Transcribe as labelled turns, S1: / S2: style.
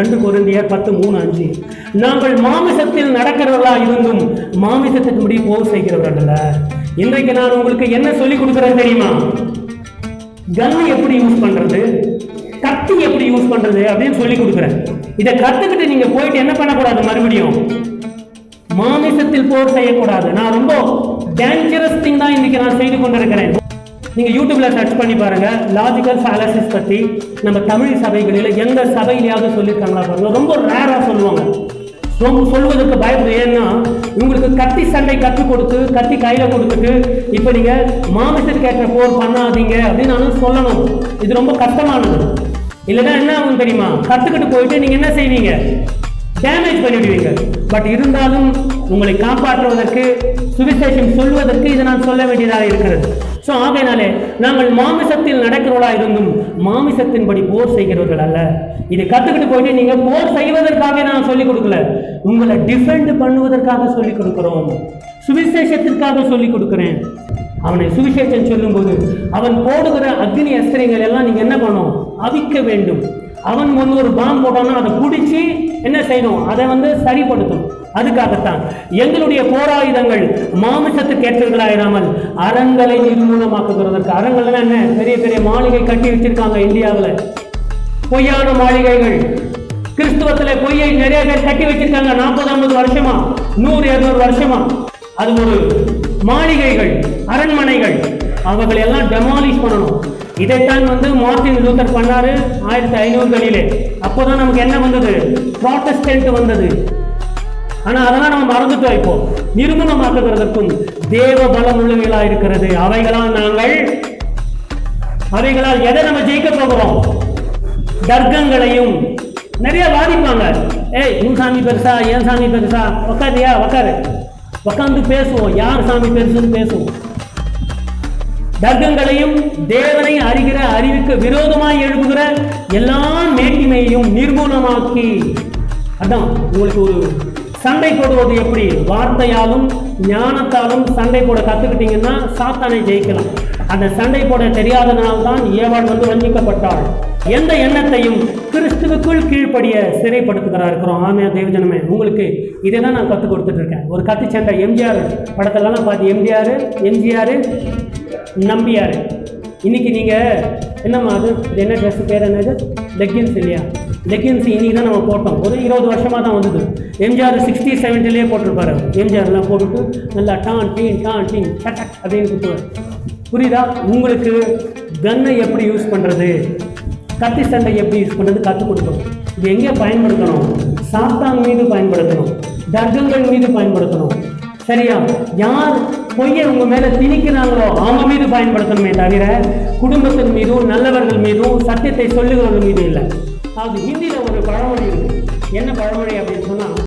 S1: 2 கொரிந்தியர் 10:3-5 நாங்கள் மாமிசத்தில் நடக்கிறவர்களா இருந்தும் மாமிசத்தின்படி போர் செய்கிறவர்கள் அல்ல. இன்றைக்கு நான் உங்களுக்கு என்ன சொல்லிக் கொடுக்கிறேன் தெரியுமா? கன் எப்படி யூஸ் பண்றது, கத்தி எப்படி யூஸ் பண்றது அப்படின்னு சொல்லி கொடுக்குறேன். இதை கத்துக்கிட்டு நீங்க போயிட்டு என்ன பண்ணக்கூடாது, மறுபடியும் மாமிசத்தில் போர் செய்யக்கூடாது. நான் ரொம்ப டேஞ்சரஸ் திங் தான் இன்னைக்கு நான் செய்து கொண்டிருக்கிறேன். நீங்க யூடியூப்ல சர்ச் பண்ணி பாருங்க, லாஜிக்கல் ஃபேலசிஸ் பத்தி நம்ம தமிழ் சபைகளில் எந்த சபையிலையாவது சொல்லியிருக்காங்களா பாருங்க. ரொம்ப ரேரா சொல்லுவாங்க, ரொம்ப சொல்வதற்கு பயப்படுது. ஏன்னா உங்களுக்கு கத்தி சண்டை கற்றுக் கொடுத்து கத்தி கையில கொடுத்துட்டு இப்ப நீங்க மாமிசத்துக்கு ஏற்ற போர் பண்ணாதீங்க அப்படின்னு நானும் சொல்லணும். இது ரொம்ப கஷ்டமானது. இல்லைன்னா என்ன ஆகும் தெரியுமா? கத்துக்கிட்டு போயிட்டு நீங்க என்ன செய்வீங்க, டேமேஜ் பண்ணிவிடுவீங்க. பட் இருந்தாலும் உங்களை காப்பாற்றுவதற்கு, சுவிசேஷம் சொல்வதற்கு இதை நான் சொல்ல வேண்டியதாக இருக்கிறது. ஸோ ஆகையினாலே நாங்கள் மாமிசத்தில் நடக்கிறவர்களா இருந்தும் மாமிசத்தின்படி போர் செய்கிறவர்கள் அல்ல. இதை கற்றுக்கிட்டு போயிட்டு நீங்க போர் செய்வதற்காக நான் சொல்லிக் கொடுக்கல, உங்களை டிஃபெண்ட் பண்ணுவதற்காக சொல்லிக் கொடுக்கிறோம், சுவிசேஷத்திற்காக சொல்லிக் கொடுக்கிறேன். அவனை சுவிசேஷம் சொல்லும் போது அவன் போடுகிற அக்னி அஸ்திரங்கள் எல்லாம் நீங்க என்ன பண்ணணும், அவிக்க வேண்டும். அவன் ஒரு பாம்பு போட்டான்னா அதை பிடிச்சி என்ன செய்யணும், அதை சரிப்படுத்தணும். அதுக்காகத்தான் எங்களுடைய போராயுதங்கள் மாமிசத்துக்கு ஏற்றவர்களாயிராமல் அறங்களை நிர்மூலமாக்குகிறதற்கு. அறங்கள் என்ன, பெரிய பெரிய மாளிகை கட்டி வச்சிருக்காங்க இந்தியாவில், பொய்யான மாளிகைகள். கிறிஸ்துவத்துல பொய்யை நிறைய பேர் கட்டி வச்சிருக்காங்க 40-50 வருஷமா, 100-200 வருஷமா. அது ஒரு மாளிகைகள், அரண்மனைகள், அவங்களை எல்லாம் டெமாலிஷ் பண்ணணும். இதைத்தான் மார்ட்டின் லூத்தர் பண்ணாரு 1500களிலே. அப்போதான் நமக்கு என்ன வந்தது, புராட்டஸ்டன்ட் வந்தது. ஆனா அதெல்லாம் நம்ம மறந்துட்டோம். இப்போ நிர்மூலமாக்குகிறதற்கும் தேவ பலம் உள்ளவைகளா இருக்கிறது. அவைகளால் எதை நம்ம ஜெயிக்க போகிறோம்? தர்க்கங்களையும். நிறைய வாதிப்பாங்க, ஏய் உன் சாமி பெருசா, என் சாமி பெருசா, உக்காரியா உக்காரு, உக்காந்து பேசுவோம், யார் சாமி பெருசுன்னு பேசுவோம். தர்க்கங்களையும் தேவனை அறிகிற அறிவுக்கு விரோதமாய் எழுப்புகிற எல்லா மேட்டிமையையும் நிர்மூலமாக்கி. அதான் உங்களுக்கு ஒரு சண்டை போடுவது எப்படி, வார்த்தையாலும் ஞானத்தாலும் சண்டை போட கத்துக்கிட்டீங்கன்னா சாத்தானை ஜெயிக்கலாம். அந்த சண்டை போட தெரியாதனால்தான் ஏவாள் வஞ்சிக்கப்பட்டாள். எந்த எண்ணத்தையும் கிறிஸ்துவுக்குள் கீழ்ப்படிய சிறைப்படுத்துகிறா இருக்கிறோம். ஆமையா தேவஜனமே, உங்களுக்கு இதை தான் நான் கற்றுக் கொடுத்துட்டு இருக்கேன். ஒரு கத்தி சண்டை எம்ஜிஆர் படத்தெல்லாம் பார்த்து எம்ஜிஆர் நம்பியார். இன்னைக்கு நீங்க என்னம்மா அது என்ன ட்ரெஸ் பேர் என்னது, லெக்கின்ஸ் இல்லையா? லெக்கின்ஸ் இன்னைக்கு தான் நம்ம போட்டோம். ஒரு 20 வருஷமா தான் வந்தது. எம்ஜிஆர் 60-70லேயே போட்டிருப்பாரு. எம்ஜிஆர்லாம் போட்டுட்டு நல்லா டான் டீன் டக் அப்படின்னு கொடுத்துருவார். புரியுதா? உங்களுக்கு கன்னை எப்படி யூஸ் பண்ணுறது, கத்தி சண்டை எப்படி யூஸ் பண்ணுறது கற்றுக் கொடுக்கணும். இது எங்கே பயன்படுத்தணும்? சாத்தான் மீது பயன்படுத்தணும், தர்க்கங்கள் மீது பயன்படுத்தணும். சரியா? யார் பொய்யை உங்க மேல திணிக்கிறாங்களோ அவங்க மீது பயன்படுத்தணுமே தவிர குடும்பத்தின் மீதும் நல்லவர்கள் மீதும் சத்தியத்தை சொல்லுகிறவர்கள் மீது இல்லை. அது ஹிந்தியில ஒரு பழமொழி இருக்கு. என்ன பழமொழி அப்படின்னு சொன்னா,